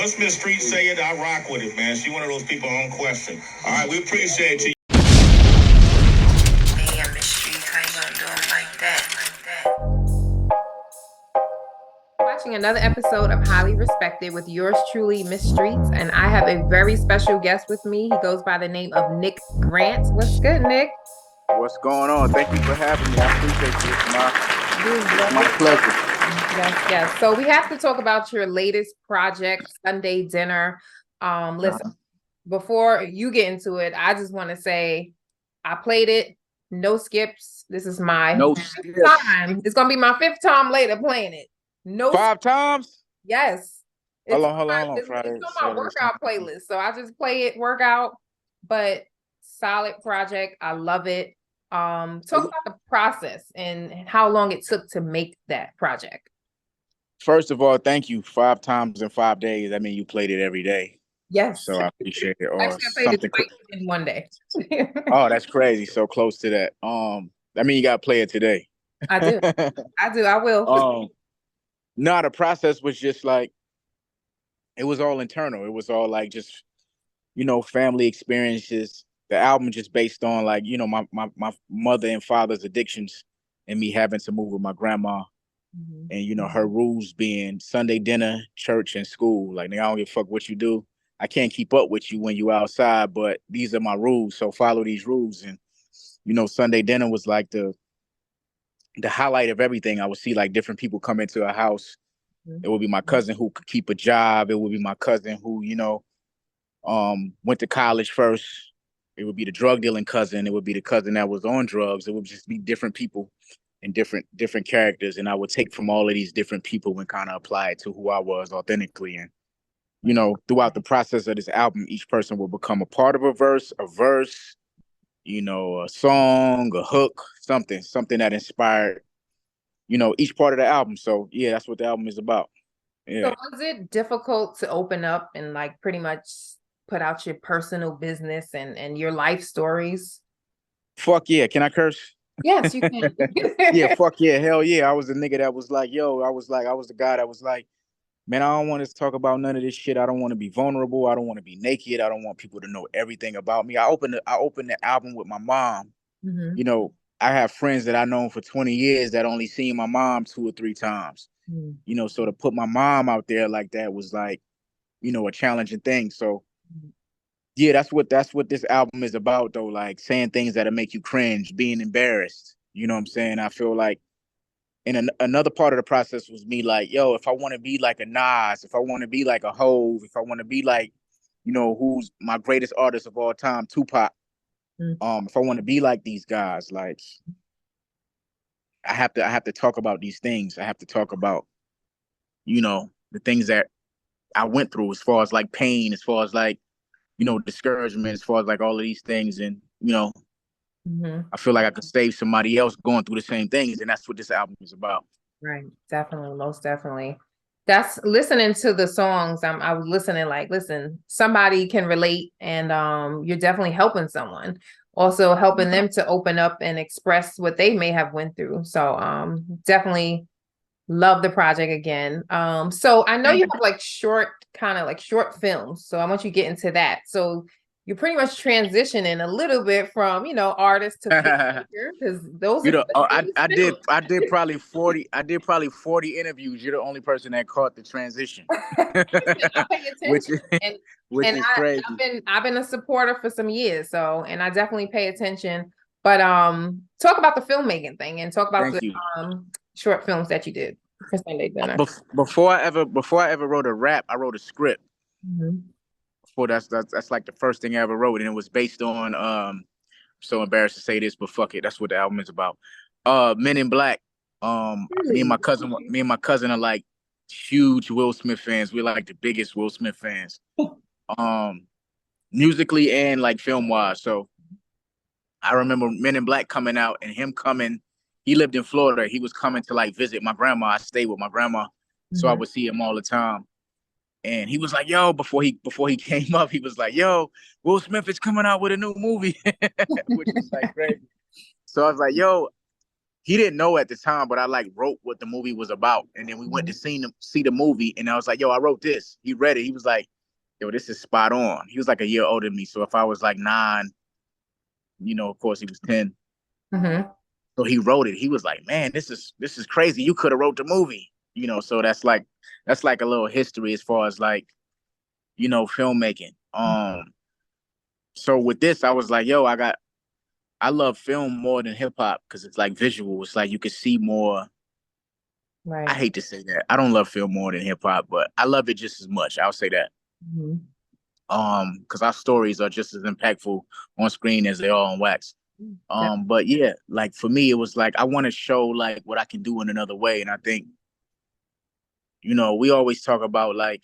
Once Miss Streetz say it, I rock with it, man. She one of those people on question. All right, we appreciate you. Me and Miss Streetz, how you gonna do 'em like that? Watching another episode of Highly Respected with yours truly, Miss Streetz, and I have a very special guest with me. He goes by the name of Nick Grant. What's good, Nick? What's going on? Thank you for having me. I appreciate you. It's my pleasure. Yes. So we have to talk about your latest project, Sunday Dinner. Listen, before you get into it, I just want to say I played it, no skips. This is my fifth time. It's gonna be my fifth time later playing it. No 5 times? Yes. Hold on. It's on my workout playlist. So I just play it, workout, but solid project. I love it. Talk about the process and how long it took to make that project. First of all, thank you. 5 times in 5 days. I mean, you played it every day. Yes. So I appreciate it. Or actually, I played it twice in one day. Oh, that's crazy. So close to that. I mean, you got to play it today. I do. I will. No, the process was just like, it was all internal. It was all like just, family experiences. The album just based on like, my mother and father's addictions and me having to move with my grandma. Mm-hmm. And, her rules being Sunday dinner, church, and school. Like, I don't give a fuck what you do. I can't keep up with you when you outside, but these are my rules. So follow these rules. And, Sunday dinner was like the highlight of everything. I would see like different people come into a house. Mm-hmm. It would be my cousin who could keep a job. It would be my cousin who, went to college first. It would be the drug dealing cousin. It would be the cousin that was on drugs. It would just be different people and different characters. And I would take from all of these different people and kind of apply it to who I was authentically. And, throughout the process of this album, each person will become a part of a verse, a song, a hook, something that inspired, each part of the album. So yeah, that's what the album is about. Yeah. So was it difficult to open up and like pretty much put out your personal business and your life stories? Fuck yeah. Can I curse? Yes, you can. Yeah, fuck yeah. Hell yeah. I was the nigga that was like, I was the guy that was like, man, I don't want to talk about none of this shit. I don't want to be vulnerable. I don't want to be naked. I don't want people to know everything about me. I opened the album with my mom. Mm-hmm. I have friends that I've known for 20 years that only seen my mom 2 or 3 times. Mm-hmm. So to put my mom out there like that was like, a challenging thing. So yeah, that's what this album is about though. Like saying things that'll make you cringe, being embarrassed. You know what I'm saying? I feel like, and another part of the process was me like, if I want to be like a Nas, if I want to be like a Hove, if I want to be like, who's my greatest artist of all time, Tupac. Mm-hmm. If I want to be like these guys, like I have to talk about these things. I have to talk about, the things that I went through as far as like pain, as far as like, discouragement, as far as like all of these things. And, mm-hmm. I feel like I could save somebody else going through the same things. And that's what this album is about. Right. Definitely. Most definitely. That's listening to the songs. I was listening like, listen, somebody can relate and you're definitely helping someone. Also helping them to open up and express what they may have went through. So definitely love the project again. So I know you have like short films. So I want you to get into that. So you're pretty much transitioning a little bit from, artist to filmmaker, because those I did probably 40 interviews. You're the only person that caught the transition. I pay attention. which is crazy. I've been a supporter for some years, and I definitely pay attention. But talk about the filmmaking thing and talk about short films that you did for Sunday Dinner. Before I ever wrote a rap, I wrote a script. Mm-hmm. That's like the first thing I ever wrote, and it was based on I'm so embarrassed to say this, but fuck it, that's what the album is about. Men in Black. Really? Me and my cousin are like huge Will Smith fans. We're like the biggest Will Smith fans. Musically and like film wise. So I remember Men in Black coming out and him coming. He lived in Florida. He was coming to like visit my grandma. I stayed with my grandma. Mm-hmm. So I would see him all the time. And he was like, before he came up, he was like, Will Smith is coming out with a new movie, which is like crazy. So I was like, he didn't know at the time, but I like wrote what the movie was about. And then we went to see the movie, and I was like, yo, I wrote this. He read it. He was like, yo, this is spot on. He was like a year older than me. So if I was like 9, of course he was 10. Mm-hmm. So he wrote it. He was like, man, this is crazy. You could have wrote the movie. So that's like a little history as far as like, filmmaking. So with this, I was like, yo, I love film more than hip hop because it's like visual. It's like you can see more. Right. I hate to say that. I don't love film more than hip hop, but I love it just as much. I'll say that. Mm-hmm. Because our stories are just as impactful on screen as they are on wax. But yeah, like for me, it was like I want to show like what I can do in another way. And I think, we always talk about like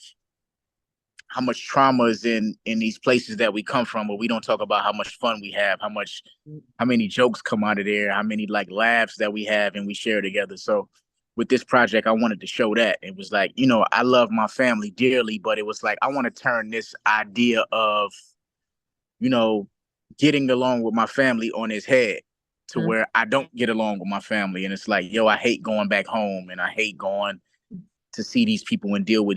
how much trauma is in these places that we come from, but we don't talk about how much fun we have, how many jokes come out of there, how many like laughs that we have and we share together. So with this project, I wanted to show that. It was like, I love my family dearly, but it was like I want to turn this idea of, getting along with my family on his head to where I don't get along with my family. And it's like, yo, I hate going back home and I hate going to see these people and deal with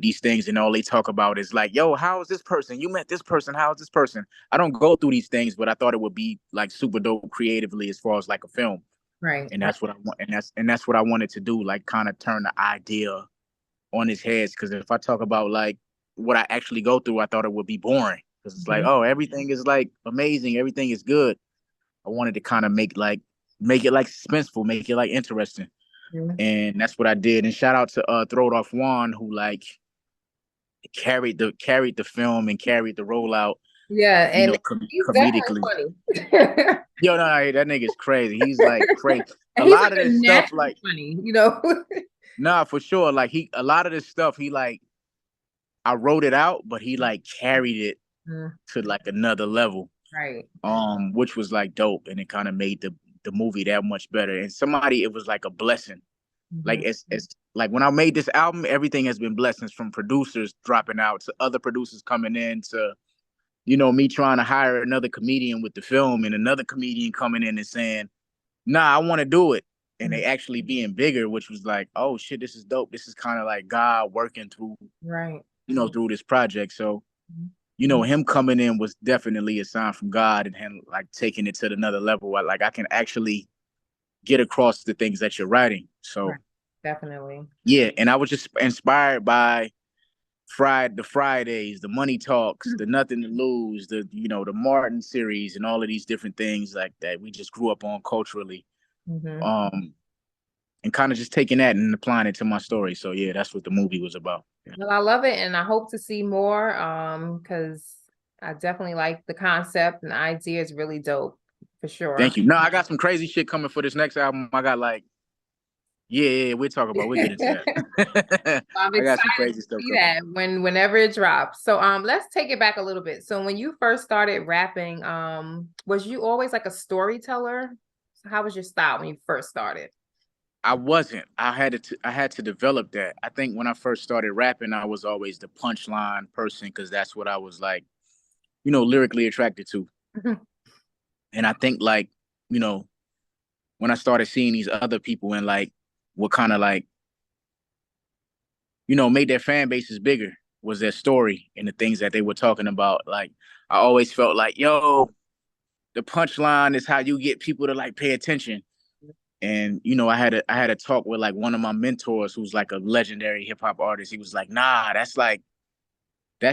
these things. And all they talk about is like, yo, how is this person? You met this person. How is this person? I don't go through these things, but I thought it would be like super dope creatively as far as like a film. Right. And that's what I want. And that's what I wanted to do, like kind of turn the idea on his heads. Cause if I talk about like what I actually go through, I thought it would be boring. Cause it's like, oh, everything is like amazing. Everything is good. I wanted to kind of make it like suspenseful, make it like interesting. And that's what I did. And shout out to Throw It Off Juan, who like carried the film and carried the rollout. Yeah, and he's comedically. Funny. Yo, no, that nigga's crazy. He's like crazy. A He's lot of this stuff, like funny, Nah, for sure. Like a lot of this stuff, he like, I wrote it out, but he like carried it to like another level. Right. Which was like dope, and it kind of made the movie that much better. And it was like a blessing. Like it's like when I made this album, everything has been blessings, from producers dropping out to other producers coming in to, me trying to hire another comedian with the film and another comedian coming in and saying, nah, I want to do it. And they actually being bigger, which was like, oh shit, this is dope. This is kind of like God working through, through this project. So, him coming in was definitely a sign from God, and him like taking it to another level. Like I can actually get across the things that you're writing. So definitely. Yeah. And I was just inspired by the Fridays, the Money Talks, the Nothing to Lose, the Martin series, and all of these different things like that we just grew up on culturally. And kind of just taking that and applying it to my story. So yeah, that's what the movie was about. Yeah. Well, I love it, and I hope to see more because I definitely like the concept, and the idea is really dope for sure. Thank you. No, I got some crazy shit coming for this next album. I got like, we'll get into that. I'm I got some excited crazy stuff to see that whenever it drops. So let's take it back a little bit. So when you first started rapping, was you always like a storyteller? So how was your style when you first started? I wasn't. I had to develop that. I think when I first started rapping, I was always the punchline person because that's what I was like, lyrically attracted to. And I think like, when I started seeing these other people and like what kind of like, made their fan bases bigger was their story and the things that they were talking about. Like I always felt like, yo, the punchline is how you get people to like pay attention. And I had a talk with like one of my mentors who's like a legendary hip hop artist. He was like, nah, that's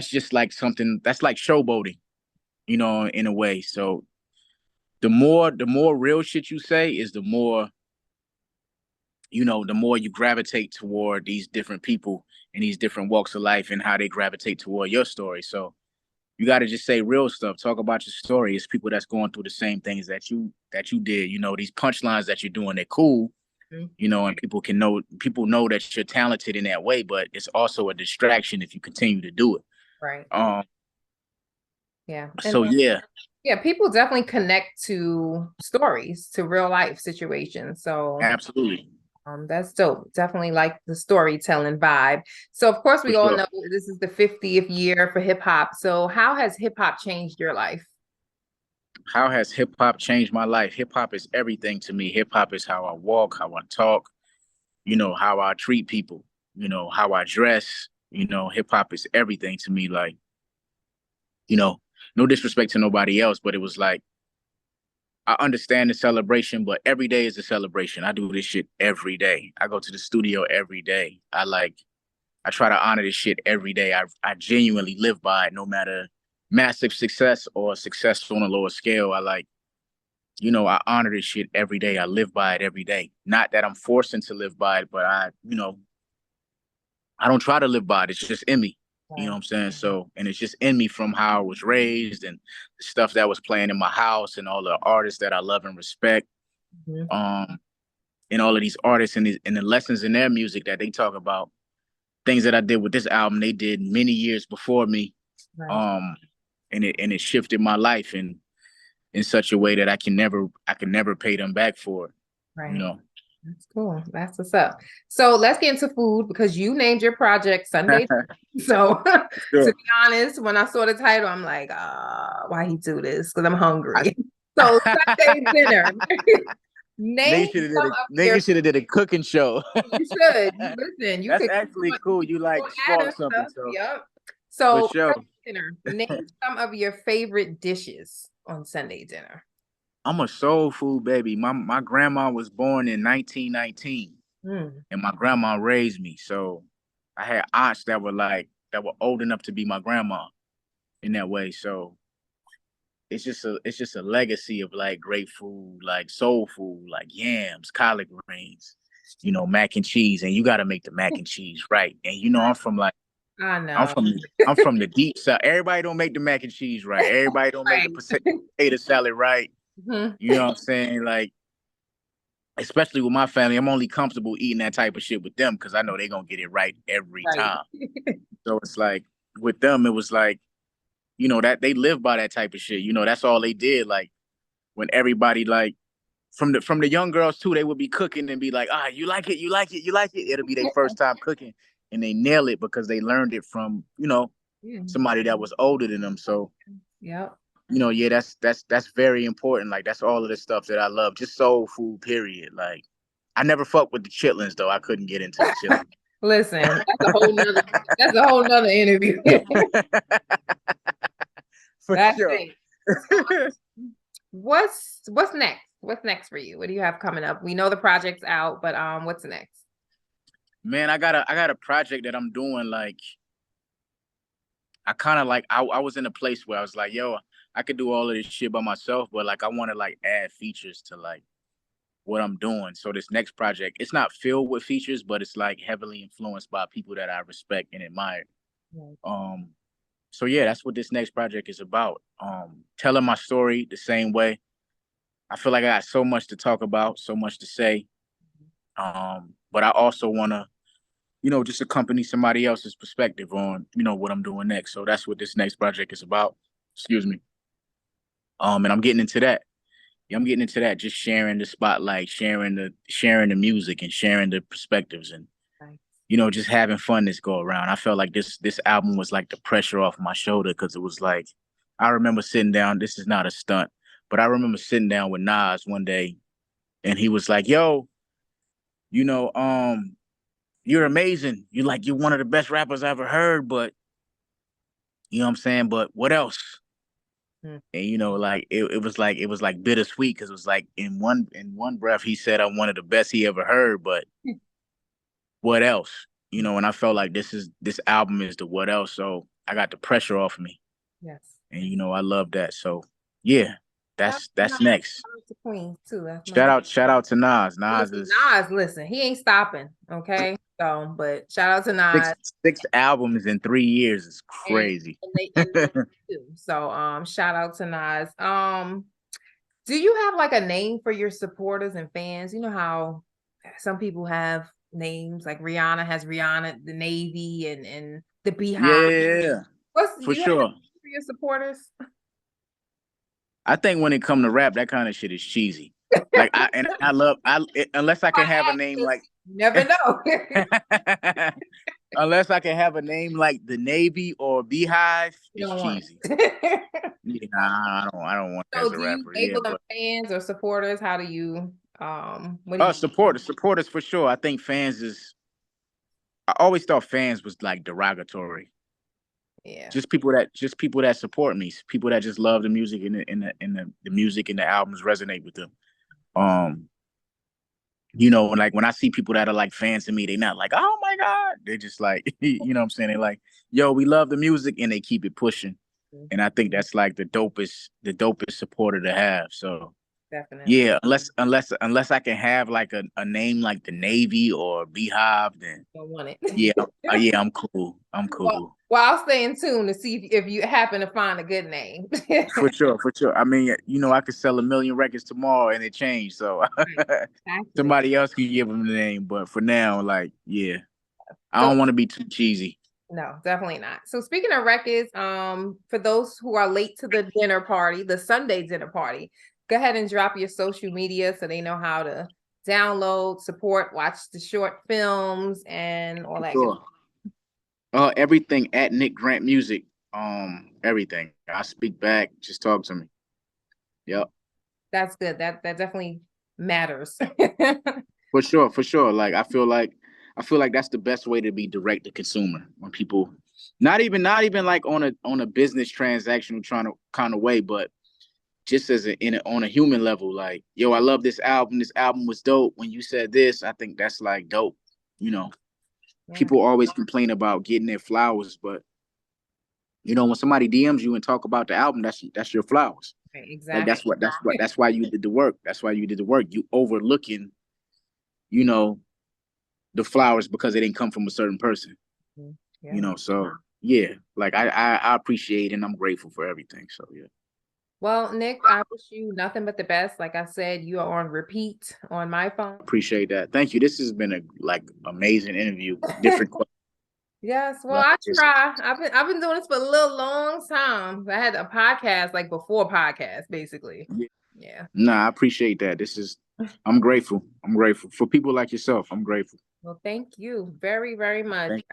just like something that's like showboating, in a way. So the more real shit you say is the more you gravitate toward these different people and these different walks of life and how they gravitate toward your story. So you got to just say real stuff. Talk about your story. It's people that's going through the same things that you did. These punchlines that you're doing, they're cool. And people know that you're talented in that way, but it's also a distraction if you continue to do it. Right. Yeah. So yeah. Yeah, people definitely connect to stories, to real life situations. So absolutely. That's dope. Definitely like the storytelling vibe. So of course we all know this is the 50th year for hip hop. So how has hip hop changed your life? How has hip hop changed my life? Hip hop is everything to me. Hip hop is how I walk, how I talk, how I treat people, how I dress. Hip hop is everything to me. Like, no disrespect to nobody else, but it was like, I understand the celebration, but every day is a celebration. I do this shit every day. I go to the studio every day. I try to honor this shit every day. I genuinely live by it, no matter massive success or success on a lower scale. I honor this shit every day. I live by it every day. Not that I'm forcing to live by it, but I don't try to live by it. It's just in me. You know what I'm saying? So, and it's just in me from how I was raised and the stuff that was playing in my house and all the artists that I love and respect. Mm-hmm. And all of these artists and the lessons in their music that they talk about, things that I did with this album, they did many years before me. Right. And it shifted my life in such a way that I can never pay them back for it. Right. That's cool. That's what's up. So let's get into food because you named your project Sunday. So Sure. to be honest, when I saw the title, I'm like, why he do this? Because I'm hungry. So Sunday dinner. Nigga should have did a cooking show. You should. Listen, That's actually cool. You like spark something. So. Yep. So for sure. Dinner. Name some of your favorite dishes on Sunday dinner. I'm a soul food baby. My grandma was born in 1919, and my grandma raised me. So I had aunts that were old enough to be my grandma in that way. So it's just a legacy of like great food, like soul food, like yams, collard greens, mac and cheese, and you got to make the mac and cheese right. And I'm from like. I know. I'm from the deep south. Everybody don't make the mac and cheese right. Everybody don't make the potato salad right. Mm-hmm. You know what I'm saying? Like, especially with my family, I'm only comfortable eating that type of shit with them because I know they're gonna get it right every time. So it's like with them, it was like, that they live by that type of shit. That's all they did. Like when everybody like from the young girls too, they would be cooking and be like, you like it, you like it, you like it. It'll be their first time cooking. And they nail it because they learned it from, somebody that was older than them. So, that's very important. Like, that's all of the stuff that I love. Just soul food, period. Like, I never fucked with the chitlins, though. I couldn't get into the chitlins. Listen, that's a whole nother interview. For that's sure. So, what's next? What's next for you? What do you have coming up? We know the project's out, but what's next? Man, I got a project that I'm doing. Like, I kind of like I was in a place where I was like, yo, I could do all of this shit by myself, but like I want to like add features to like what I'm doing. So this next project, it's not filled with features, but it's like heavily influenced by people that I respect and admire. Right. So yeah, that's what this next project is about. Telling my story the same way. I feel like I got so much to talk about, so much to say. But I also want to, just accompany somebody else's perspective on, what I'm doing next. So that's what this next project is about. Excuse me. And I'm getting into that. Yeah, I'm getting into that. Just sharing the spotlight, sharing the music, and sharing the perspectives, and just having fun this go around. I felt like this album was like the pressure off my shoulder because it was like I remember sitting down. This is not a stunt, but I remember sitting down with Nas one day, and he was like, "Yo, you're amazing. You're one of the best rappers I ever heard, but you know what I'm saying? But what else?" And like it was like bittersweet because it was like in one breath he said I'm one of the best he ever heard, but what else? And I felt like this album is the what else. So I got the pressure off me. Yes. And I love that. So yeah, that's next. Queen too. Shout out to Nas. Listen, he ain't stopping. Okay. So, but shout out to Nas. Six albums in 3 years is crazy. And they do. So, shout out to Nas. Do you have like a name for your supporters and fans? You know how some people have names, like Rihanna has Rihanna, the Navy, and the Beehive. Yeah. For sure. For your supporters? I think when it comes to rap, that kind of shit is cheesy. Like unless I can have a name like never know. Unless I can have a name like the Navy or Beehive, it's cheesy. Yeah, I don't want that So as a do you rapper. Yeah, label them but fans or supporters? How do you what do you supporters for sure. I think fans is. I always thought fans was like derogatory. yeah. Just people that support me, people that just love the music and the music and the albums resonate with them. Um, like when I see people that are like fans of me, they not like, oh my God. They're just like, you know what I'm saying? They're like, yo, we love the music and they keep it pushing. Mhm. And I think that's like the dopest supporter to have. So Definitely. yeah, unless I can have like a name like the Navy or Beehive, then Don't want it. yeah, yeah, I'm cool. I'm Well, cool. well, I'll stay in tune to see if you happen to find a good name. For sure, for sure. I mean, I could sell 1 million records tomorrow and it changed. So Exactly. somebody else could give them the name. But for now, like, yeah, I So don't want to be too cheesy. no, definitely not. So speaking of records, for those who are late to the dinner party, the Sunday dinner party, go ahead and drop your social media so they know how to download, support, watch the short films and all that good. Sure. Everything at Nick Grant Music. Everything. I speak back. Just talk to me. Yep. That's good. That definitely matters. For sure, for sure. Like I feel like that's the best way to be direct to consumer when people not even like on a business transactional trying to kind of way, but just as on a human level, like, yo, I love this album. This album was dope. When you said this, I think that's like dope. You know, Yeah, people always complain about getting their flowers, but when somebody DMs you and talk about the album, that's your flowers. right, Like exactly. that's why you did the work. That's why you did the work. You overlooking, you know, the flowers because it didn't come from a certain person. Mhm. Yeah. So yeah, like I appreciate and I'm grateful for everything. So yeah. Well, Nick, I wish you nothing but the best. Like I said, you are on repeat on my phone. Appreciate that. Thank you. This has been a amazing interview. Different questions. Yes, well, Like I just try. I've been doing this for a little long time. I had a podcast like before podcast, basically. yeah. Yeah. Nah, I appreciate that. I'm grateful. I'm grateful for people like yourself. I'm grateful. Well, thank you very, very much. Thank